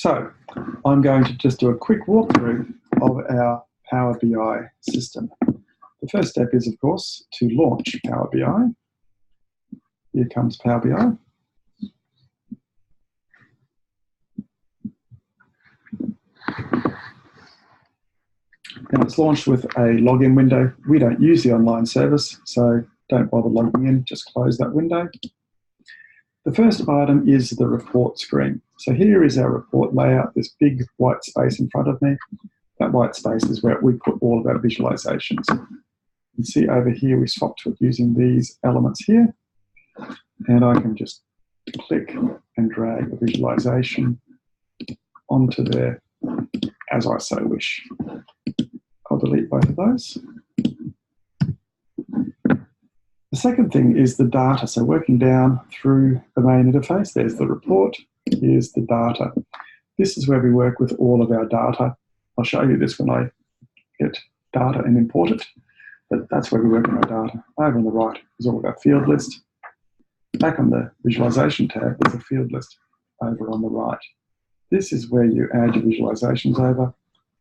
So I'm going to just do a quick walkthrough of our Power BI system. The first step is, of course, to launch Power BI. Here comes Power BI. Now it's launched with a login window. We don't use the online service, so don't bother logging in, just close that window. The first item is the report screen. So here is our report layout, this big white space in front of me. That white space is where we put all of our visualizations. You can see over here we swapped to it using these elements here. And I can just click and drag a visualization onto there as I so wish. I'll delete both of those. The second thing is the data. So working down through the main interface, there's the report, here's the data. This is where we work with all of our data. I'll show you this when I get data and import it, but that's where we work on our data. Over on the right is all of our field list. Back on the visualization tab is a field list over on the right. This is where you add your visualizations over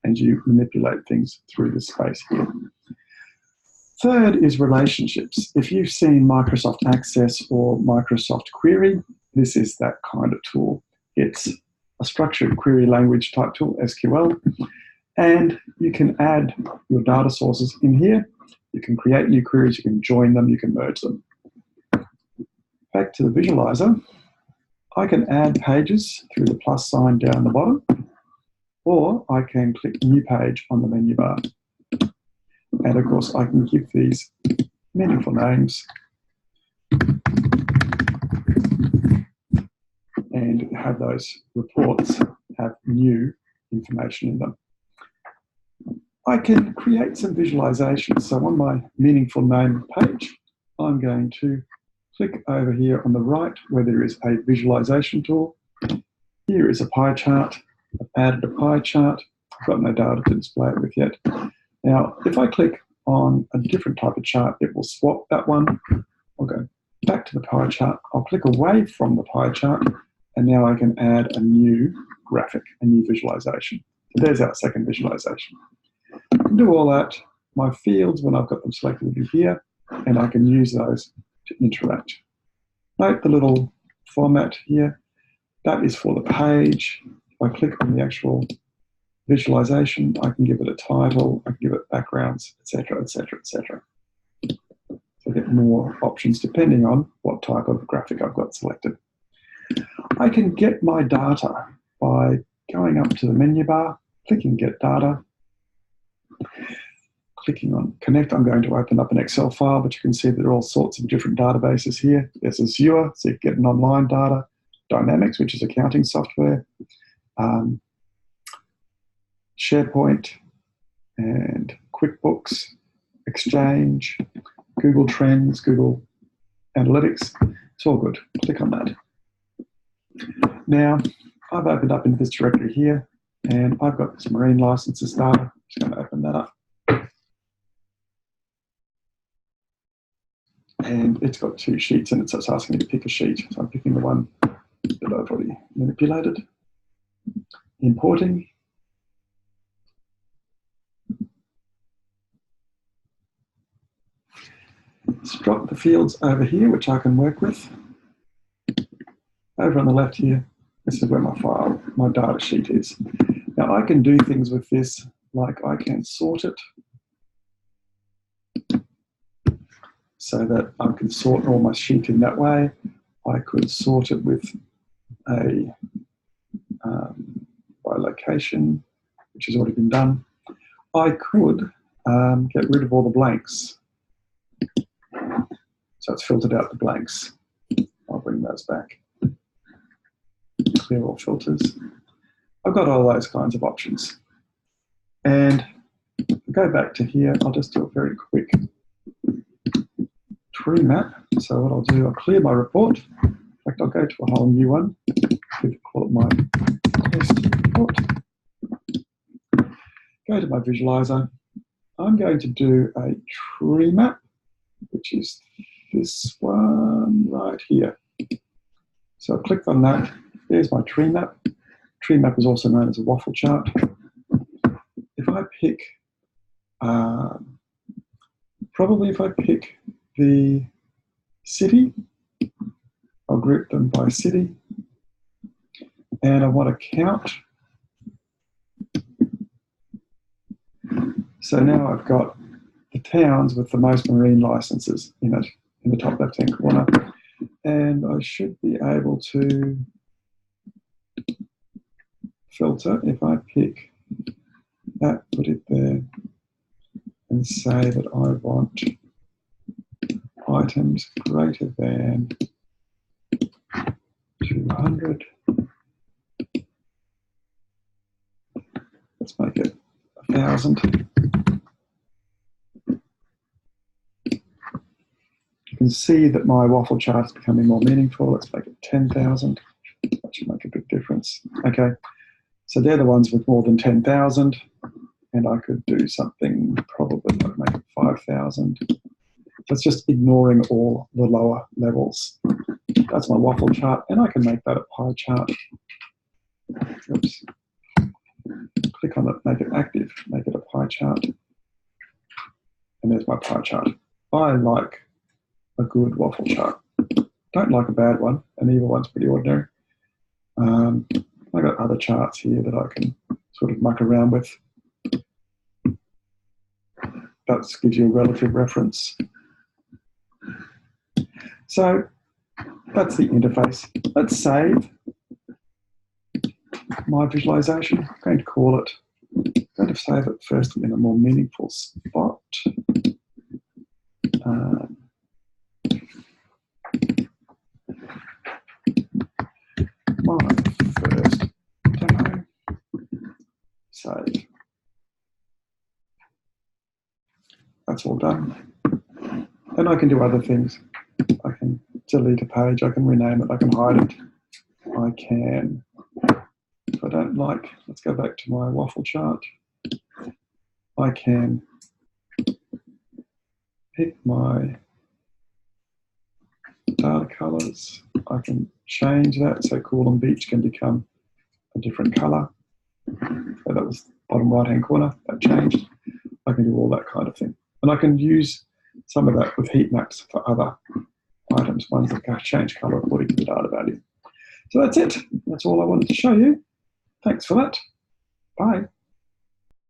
and you manipulate things through this space here. Third is relationships. If you've seen Microsoft Access or Microsoft Query, this is that kind of tool. It's a structured query language type tool, SQL, and you can add your data sources in here. You can create new queries, you can join them, you can merge them. Back to the visualizer, I can add pages through the plus sign down the bottom, or I can click New Page on the menu bar. And of course, I can give these meaningful names and have those reports have new information in them. I can create some visualizations. So on my meaningful name page, I'm going to click over here on the right where there is a visualization tool. Here is a pie chart. I've added a pie chart. I've got no data to display it with yet. Now, if I click on a different type of chart, it will swap that one. I'll go back to the pie chart. I'll click away from the pie chart, and now I can add a new graphic, a new visualization. So there's our second visualization. I can do all that. My fields, when I've got them selected, will be here, and I can use those to interact. Note the little format here. That is for the page. If I click on the actual visualization, I can give it a title, I can give it backgrounds, etc., etc., etc. So I get more options depending on what type of graphic I've got selected. I can get my data by going up to the menu bar, clicking Get Data, clicking on Connect. I'm going to open up an Excel file, but you can see there are all sorts of different databases here. There's Azure, so you can get an online data, Dynamics, which is accounting software, SharePoint and QuickBooks, Exchange, Google Trends, Google Analytics. It's all good. Click on that. Now, I've opened up into this directory here, and I've got this marine licenses data. I'm just going to open that up. And it's got two sheets in it, so it's asking me to pick a sheet. So I'm picking the one that I've already manipulated. Importing. Let's drop the fields over here, which I can work with. Over on the left here, this is where my file, my data sheet is. Now I can do things with this, like I can sort it so that I can sort all my sheet in that way. I could sort it with a by location, which has already been done. I could get rid of all the blanks. So it's filtered out the blanks. I'll bring those back. Clear all filters. I've got all those kinds of options. And go back to here, I'll just do a very quick tree map. So what I'll do, I'll clear my report. In fact, I'll go to a whole new one. Call it my test report. Go to my visualizer. I'm going to do a tree map, which is this one right here. So I click on that. There's my tree map. tree map is also known as a waffle chart. If I pick, probably if I pick the city, I'll group them by city, and I want to count. So now I've got the towns with the most marine licenses in it, in the top left-hand corner, and I should be able to filter if I pick that, put it there, and say that I want items greater than 200. Let's make it 1,000. You can see that my waffle chart is becoming more meaningful. Let's make it 10,000. That should make a big difference. Okay, so they're the ones with more than 10,000, and I could do something probably like make it 5,000. So it's just ignoring all the lower levels. That's my waffle chart, and I can make that a pie chart. Oops. Click on it, make it active, make it a pie chart. And there's my pie chart. I like a good waffle chart. Don't like a bad one. An evil one's pretty ordinary. I've got other charts here that I can sort of muck around with. That gives you a relative reference. So that's the interface. Let's save my visualization. I'm going to call it, I'm going to save it first in a more meaningful spot. My first demo, save. That's all done. And I can do other things. I can delete a page, I can rename it, I can hide it. I can, if I don't like, let's go back to my waffle chart. I can pick my data colors. I can change that, so Cool and Beach can become a different color. So that was bottom right-hand corner, that changed. I can do all that kind of thing. And I can use some of that with heat maps for other items, ones that can change color according to the data value. So that's it. That's all I wanted to show you. Thanks for that. Bye.